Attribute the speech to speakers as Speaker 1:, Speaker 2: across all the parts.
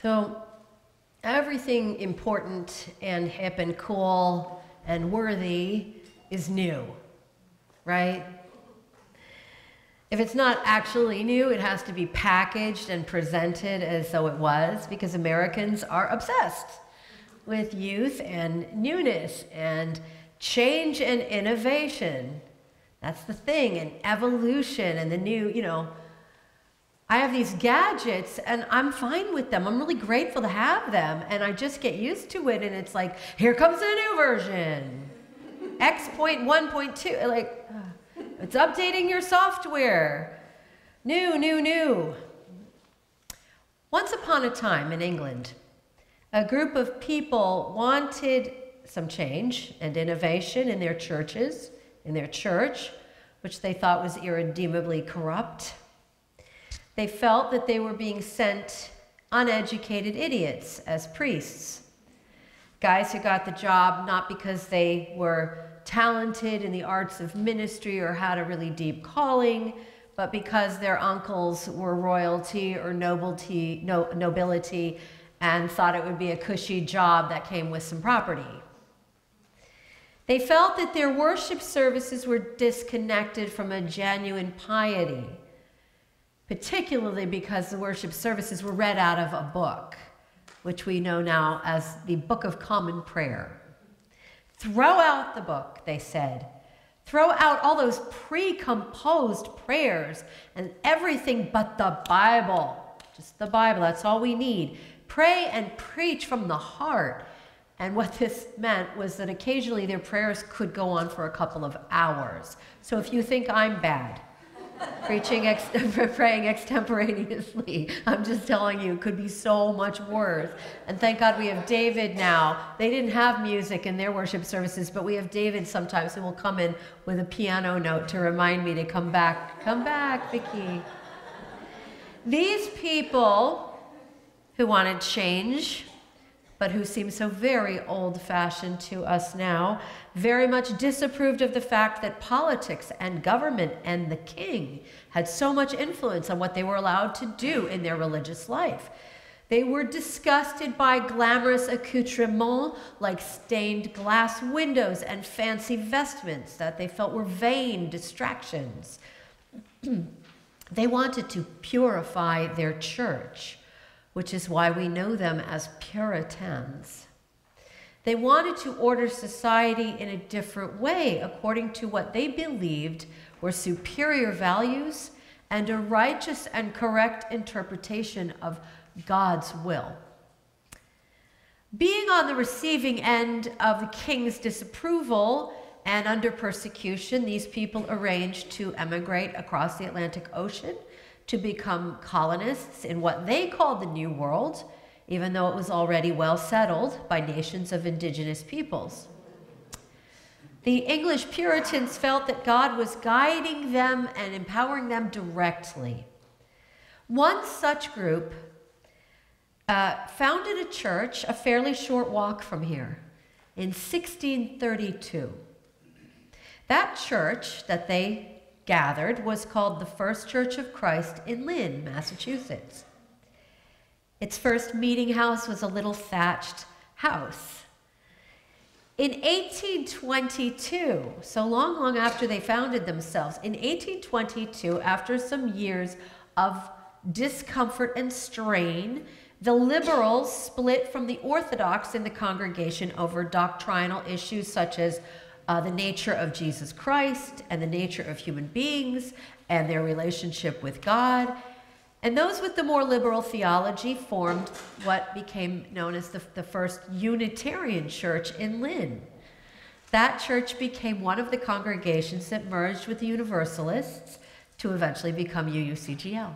Speaker 1: So everything important and hip and cool and worthy is new, right? If it's not actually new, it has to be packaged and presented as though it was, because Americans are obsessed with youth and newness and change and innovation. That's the thing, and evolution and the new, I have these gadgets and I'm fine with them. I'm really grateful to have them, and I just get used to it, and it's like, here comes a new version. X.1.2, like, it's updating your software. New. Once upon a time in England, a group of people wanted some change and innovation in their churches, in their church, which they thought was irredeemably corrupt. They felt that they were being sent uneducated idiots as priests. Guys who got the job not because they were talented in the arts of ministry or had a really deep calling, but because their uncles were royalty or nobility and thought it would be a cushy job that came with some property. They felt that their worship services were disconnected from a genuine piety, particularly because the worship services were read out of a book, which we know now as the Book of Common Prayer. Throw out the book, they said. Throw out all those pre-composed prayers and everything but the Bible. Just the Bible, that's all we need. Pray and preach from the heart. And what this meant was that occasionally their prayers could go on for a couple of hours. So if you think I'm bad, praying extemporaneously, I'm just telling you, it could be so much worse. And thank God we have David now. They didn't have music in their worship services, but we have David sometimes who will come in with a piano note to remind me to come back. Come back, Vicky. These people who wanted change, but who seem so very old-fashioned to us now, very much disapproved of the fact that politics and government and the king had so much influence on what they were allowed to do in their religious life. They were disgusted by glamorous accoutrements like stained glass windows and fancy vestments that they felt were vain distractions. They wanted to purify their church, which is why we know them as Puritans. They wanted to order society in a different way, according to what they believed were superior values and a righteous and correct interpretation of God's will. Being on the receiving end of the king's disapproval and under persecution, these people arranged to emigrate across the Atlantic Ocean to become colonists in what they called the New World, even though it was already well settled by nations of indigenous peoples. The English Puritans felt that God was guiding them and empowering them directly. One such group founded a church a fairly short walk from here in 1632. That church that they gathered was called the First Church of Christ in Lynn, Massachusetts. Its first meeting house was a little thatched house. In 1822, so long after they founded themselves, in 1822, after some years of discomfort and strain, the liberals split from the Orthodox in the congregation over doctrinal issues such as the nature of Jesus Christ and the nature of human beings and their relationship with God. And those with the more liberal theology formed what became known as the first Unitarian church in Lynn. That church became one of the congregations that merged with the Universalists to eventually become UUCGL.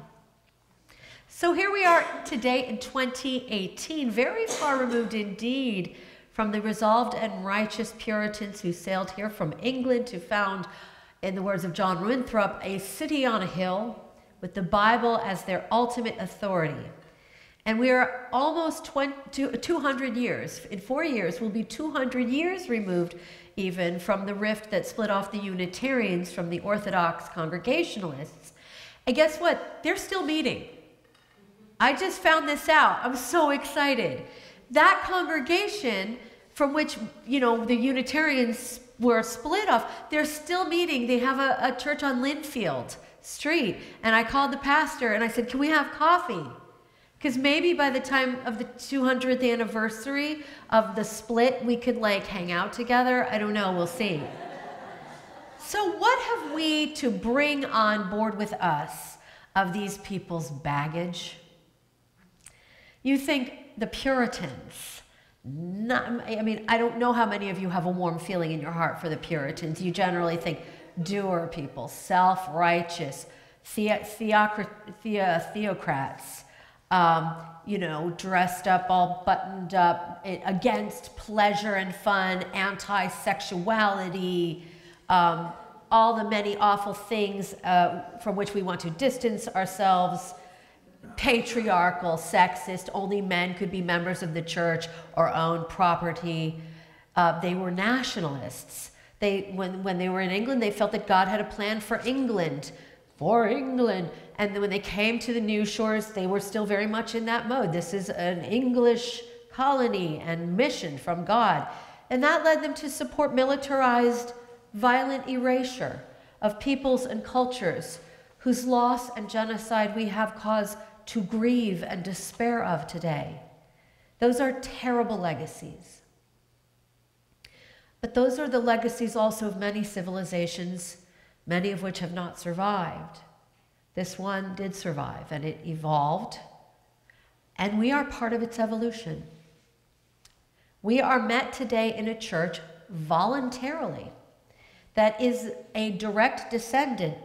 Speaker 1: So here we are today in 2018, very far removed indeed from the resolved and righteous Puritans who sailed here from England to found, in the words of John Winthrop, a city on a hill with the Bible as their ultimate authority. And we are almost 200 years. In 4 years, we'll be 200 years removed even from the rift that split off the Unitarians from the Orthodox Congregationalists. And guess what? They're still meeting. I just found this out. I'm so excited. That congregation from which, the Unitarians were split off, they're still meeting. They have a church on Lynn Street. And I called the pastor and I said, can we have coffee? Because maybe by the time of the 200th anniversary of the split, we could hang out together. I don't know, we'll see. So what have we to bring on board with us of these people's baggage? You think the Puritans. I don't know how many of you have a warm feeling in your heart for the Puritans. You generally think doer people, self-righteous, theocrats, dressed up, all buttoned up, against pleasure and fun, anti-sexuality, all the many awful things from which we want to distance ourselves, patriarchal, sexist, only men could be members of the church or own property. They were nationalists. When they were in England, they felt that God had a plan for England. And then when they came to the new shores, they were still very much in that mode. This is an English colony and mission from God. And that led them to support militarized, violent erasure of peoples and cultures whose loss and genocide we have cause to grieve and despair of today. Those are terrible legacies. But those are the legacies also of many civilizations, many of which have not survived. This one did survive, and it evolved, and we are part of its evolution. We are met today in a church voluntarily that is a direct descendant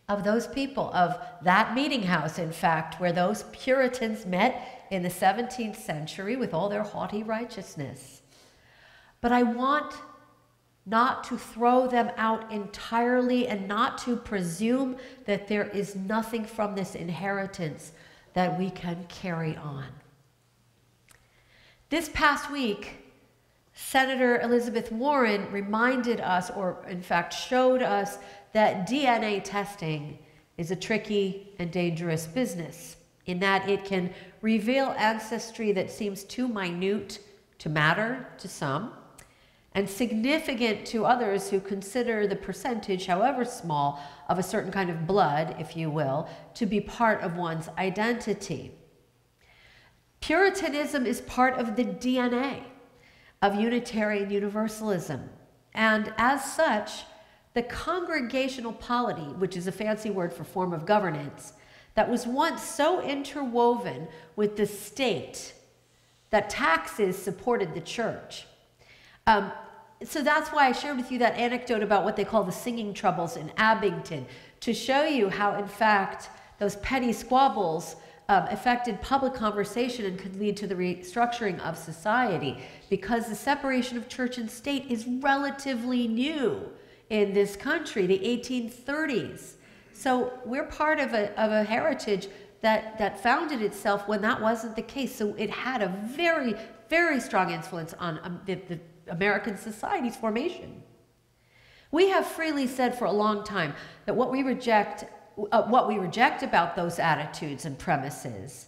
Speaker 1: of those people, of that meeting house, in fact, where those Puritans met in the 17th century with all their haughty righteousness. But I want not to throw them out entirely and not to presume that there is nothing from this inheritance that we can carry on. This past week, Senator Elizabeth Warren reminded us, or in fact showed us, that DNA testing is a tricky and dangerous business in that it can reveal ancestry that seems too minute to matter to some and significant to others who consider the percentage, however small, of a certain kind of blood, if you will, to be part of one's identity. Puritanism is part of the DNA of Unitarian Universalism, and as such, the congregational polity, which is a fancy word for form of governance, that was once so interwoven with the state that taxes supported the church. So that's why I shared with you that anecdote about what they call the singing troubles in Abington, to show you how, in fact, those petty squabbles affected public conversation and could lead to the restructuring of society, because the separation of church and state is relatively new in this country, the 1830s. So we're part of a heritage that founded itself when that wasn't the case. So it had a very, very strong influence on the American society's formation. We have freely said for a long time that what we reject about those attitudes and premises.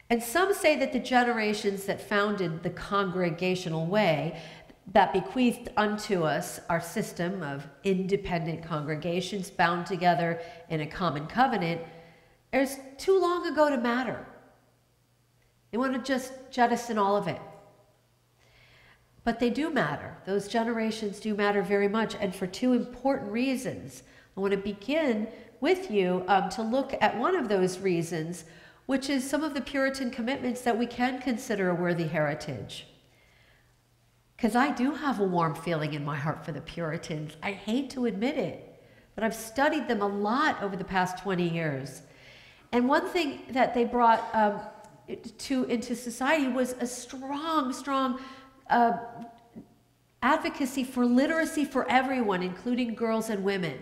Speaker 1: And some say that the generations that founded the congregational way, that bequeathed unto us our system of independent congregations bound together in a common covenant, is too long ago to matter. They want to just jettison all of it. But they do matter. Those generations do matter very much, and for two important reasons. I want to begin with you to look at one of those reasons, which is some of the Puritan commitments that we can consider a worthy heritage. Because I do have a warm feeling in my heart for the Puritans. I hate to admit it, but I've studied them a lot over the past 20 years. And one thing that they brought into society was a strong advocacy for literacy for everyone, including girls and women.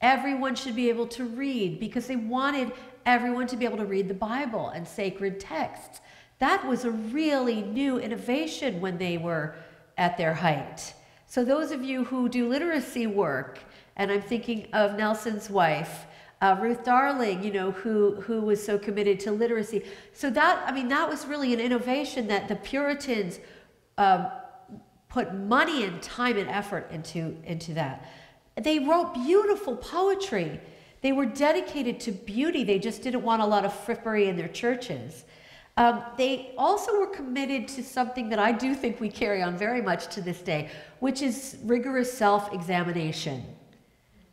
Speaker 1: Everyone should be able to read, because they wanted everyone to be able to read the Bible and sacred texts. That was a really new innovation when they were at their height. So those of you who do literacy work, and I'm thinking of Nelson's wife, Ruth Darling, who was so committed to literacy. So that was really an innovation that the Puritans put money and time and effort into that. They wrote beautiful poetry. They were dedicated to beauty. They just didn't want a lot of frippery in their churches. They also were committed to something that I do think we carry on very much to this day, which is rigorous self-examination.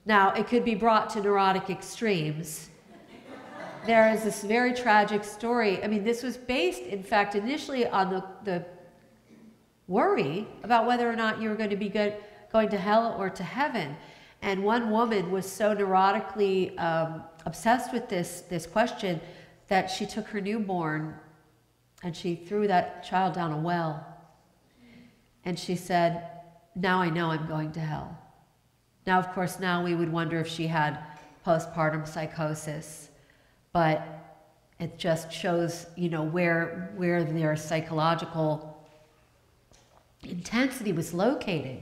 Speaker 1: Now, it could be brought to neurotic extremes. There is this very tragic story. This was based, in fact, initially on the worry about whether or not you were going to be going to hell or to heaven. And one woman was so neurotically obsessed with this question that she took her newborn and she threw that child down a well. And she said, "Now I know I'm going to hell." Now, of course, now we would wonder if she had postpartum psychosis, but it just shows, where their psychological intensity was located.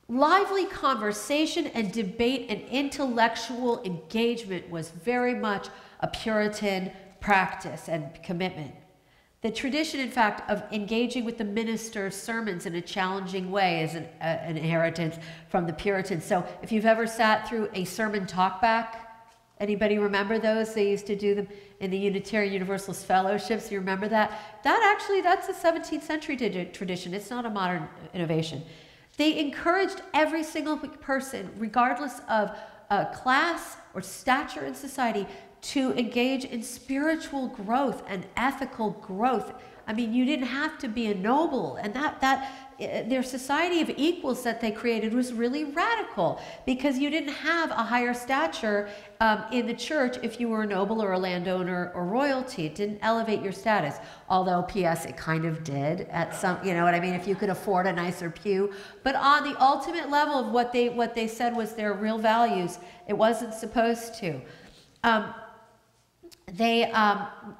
Speaker 1: Lively conversation and debate and intellectual engagement was very much a Puritan practice and commitment. The tradition, in fact, of engaging with the minister's sermons in a challenging way is an inheritance from the Puritans. So if you've ever sat through a sermon talkback, anybody remember those? They used to do them in the Unitarian Universalist fellowships. You remember that? That's a 17th century tradition. It's not a modern innovation. They encouraged every single person, regardless of class or stature in society, to engage in spiritual growth and ethical growth. You didn't have to be a noble, and their society of equals that they created was really radical, because you didn't have a higher stature in the church if you were a noble or a landowner or royalty. It didn't elevate your status, although P.S. it kind of did at some, if you could afford a nicer pew. But on the ultimate level of what they said was their real values, it wasn't supposed to. They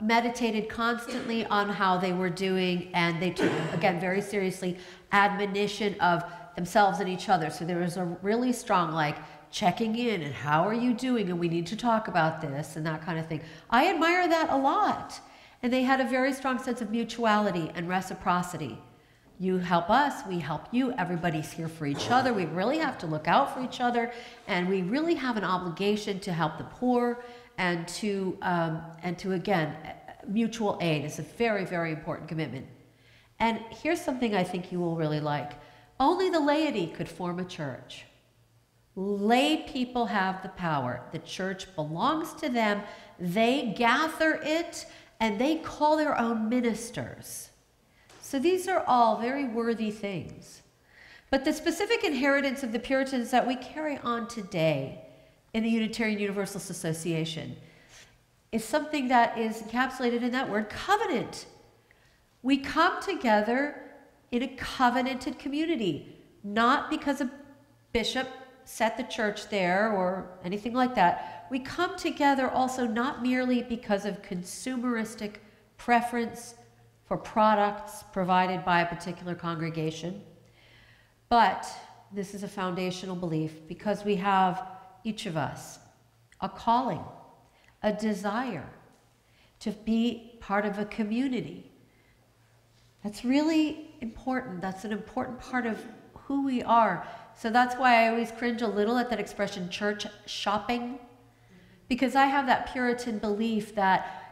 Speaker 1: meditated constantly on how they were doing, and they took, again, very seriously admonition of themselves and each other. So there was a really strong, checking in, and how are you doing, and we need to talk about this, and that kind of thing. I admire that a lot. And they had a very strong sense of mutuality and reciprocity. You help us, we help you, everybody's here for each other. We really have to look out for each other, and we really have an obligation to help the poor, and to again, mutual aid is a very, very important commitment. And here's something I think you will really like. Only the laity could form a church. Lay people have the power. The church belongs to them. They gather it, and they call their own ministers. So these are all very worthy things. But the specific inheritance of the Puritans that we carry on today in the Unitarian Universalist Association is something that is encapsulated in that word, covenant. We come together in a covenanted community, not because a bishop set the church there or anything like that. We come together also not merely because of consumeristic preference for products provided by a particular congregation, but this is a foundational belief because we have, each of us, a calling, a desire to be part of a community. That's really important. That's an important part of who we are. So that's why I always cringe a little at that expression, church shopping, because I have that Puritan belief that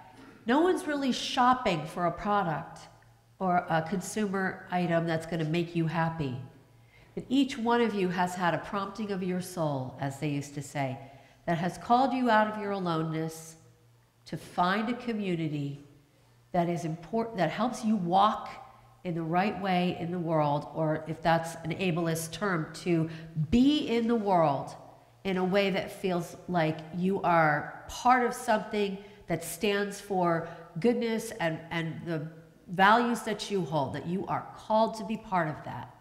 Speaker 1: no one's really shopping for a product or a consumer item that's going to make you happy. But each one of you has had a prompting of your soul, as they used to say, that has called you out of your aloneness to find a community that is important, that helps you walk in the right way in the world, or if that's an ableist term, to be in the world in a way that feels like you are part of something that stands for goodness and the values that you hold, that you are called to be part of that.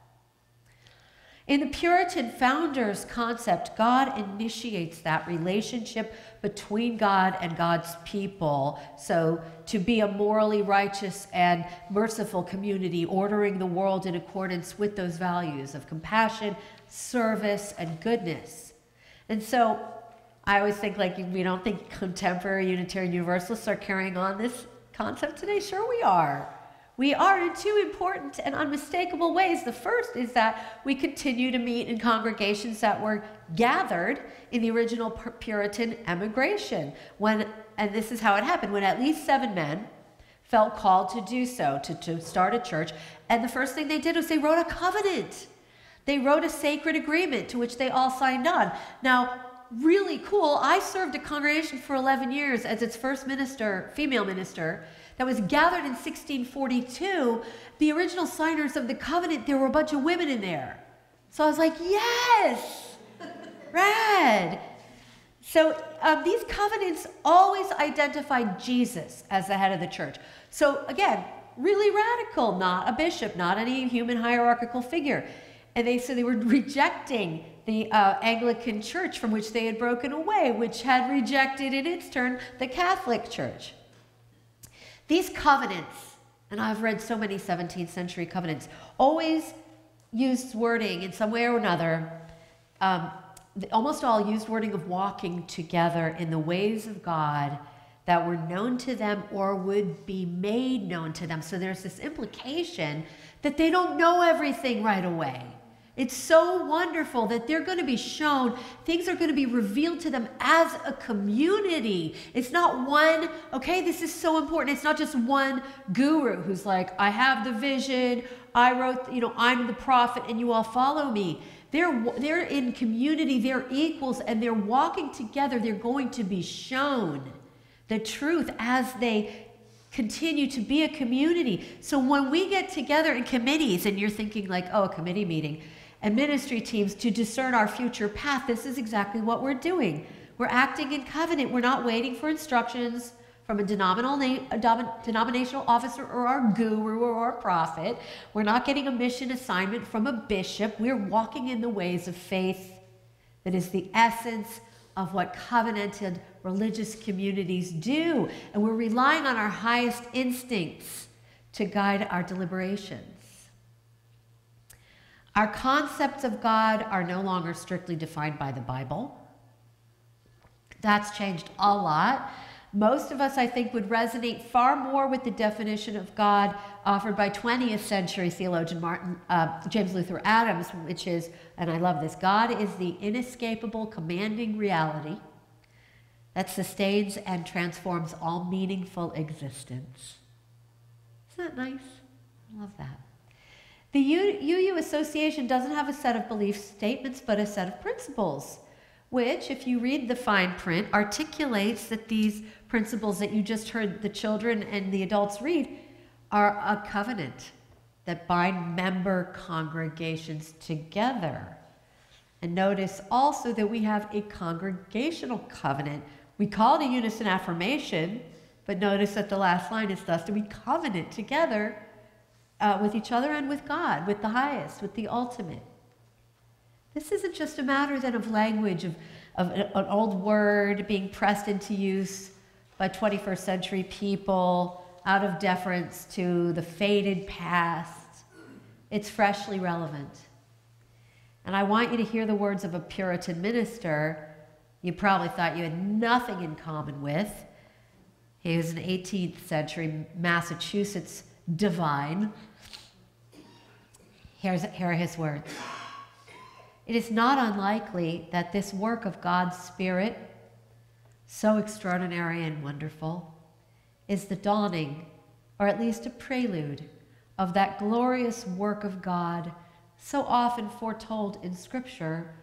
Speaker 1: In the Puritan founders' concept, God initiates that relationship between God and God's people. So to be a morally righteous and merciful community, ordering the world in accordance with those values of compassion, service, and goodness. And so I always think, like, we don't think contemporary Unitarian Universalists are carrying on this concept today. Sure we are. We are in two important and unmistakable ways. The first is that we continue to meet in congregations that were gathered in the original Puritan emigration. And this is how it happened, when at least 7 men felt called to do so, to start a church. And the first thing they did was they wrote a covenant. They wrote a sacred agreement to which they all signed on. Now, really cool, I served a congregation for 11 years as its first minister, female minister, that was gathered in 1642. The original signers of the covenant, there were a bunch of women in there. So I was like, yes, rad. So these covenants always identified Jesus as the head of the church. So again, really radical, not a bishop, not any human hierarchical figure. And they were rejecting the Anglican Church, from which they had broken away, which had rejected in its turn the Catholic Church. These covenants, and I've read so many 17th century covenants, always used wording in some way or another, almost all used wording of walking together in the ways of God that were known to them or would be made known to them. So there's this implication that they don't know everything right away. It's so wonderful that they're going to be shown, things are going to be revealed to them as a community. It's not one, okay, this is so important. It's not just one guru who's like, I have the vision, I wrote, I'm the prophet and you all follow me. They're in community, they're equals, and they're walking together. They're going to be shown the truth as they continue to be a community. So when we get together in committees, and you're thinking like, oh, a committee meeting, and ministry teams to discern our future path, this is exactly what we're doing. We're acting in covenant. We're not waiting for instructions from a denominational officer or our guru or our prophet. We're not getting a mission assignment from a bishop. We're walking in the ways of faith that is the essence of what covenanted religious communities do. And we're relying on our highest instincts to guide our deliberations. Our concepts of God are no longer strictly defined by the Bible. That's changed a lot. Most of us, I think, would resonate far more with the definition of God offered by 20th century theologian James Luther Adams, which is, and I love this, God is the inescapable, commanding reality that sustains and transforms all meaningful existence. Isn't that nice? I love that. The UU Association doesn't have a set of belief statements, but a set of principles, which, if you read the fine print, articulates that these principles that you just heard the children and the adults read are a covenant that bind member congregations together. And notice also that we have a congregational covenant. We call it a unison affirmation, but notice that the last line is thus that we covenant together with each other and with God, with the highest, with the ultimate. This isn't just a matter then of language, of an old word being pressed into use by 21st century people out of deference to the faded past. It's freshly relevant. And I want you to hear the words of a Puritan minister you probably thought you had nothing in common with. He was an 18th century Massachusetts divine. Here are his words. It is not unlikely that this work of God's Spirit, so extraordinary and wonderful, is the dawning, or at least a prelude, of that glorious work of God so often foretold in Scripture,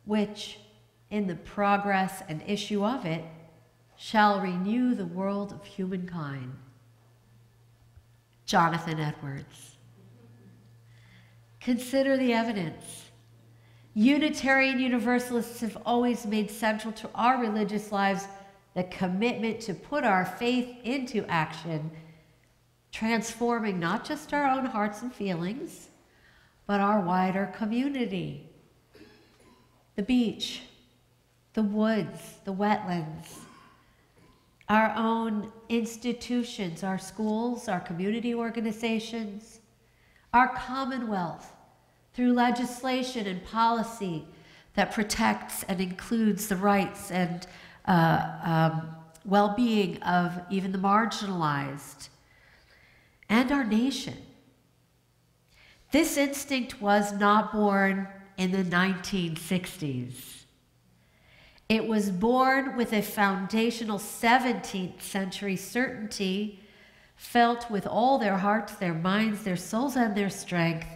Speaker 1: which, in the progress and issue of it, shall renew the world of humankind. Jonathan Edwards. Consider the evidence. Unitarian Universalists have always made central to our religious lives the commitment to put our faith into action, transforming not just our own hearts and feelings, but our wider community. The beach, the woods, the wetlands, our own institutions, our schools, our community organizations, our commonwealth, through legislation and policy, that protects and includes the rights and well-being of even the marginalized and our nation. This instinct was not born in the 1960s. It was born with a foundational 17th century certainty, felt with all their hearts, their minds, their souls, and their strength,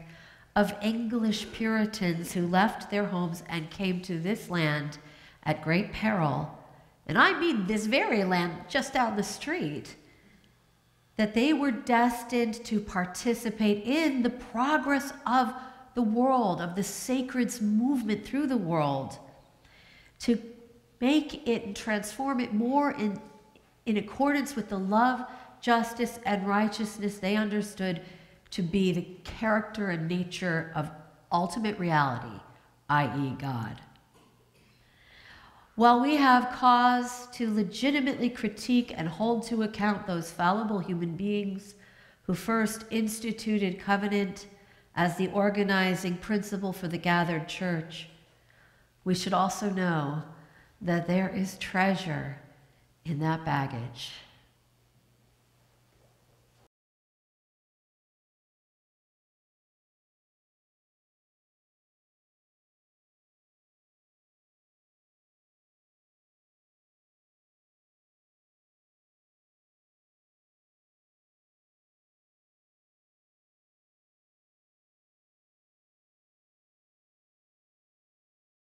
Speaker 1: of English Puritans who left their homes and came to this land at great peril. And I mean this very land just down the street, that they were destined to participate in the progress of the world, of the sacred's movement through the world, to make it and transform it more in accordance with the love, justice, and righteousness they understood to be the character and nature of ultimate reality, i.e. God. While we have cause to legitimately critique and hold to account those fallible human beings who first instituted covenant as the organizing principle for the gathered church, we should also know that there is treasure in that baggage.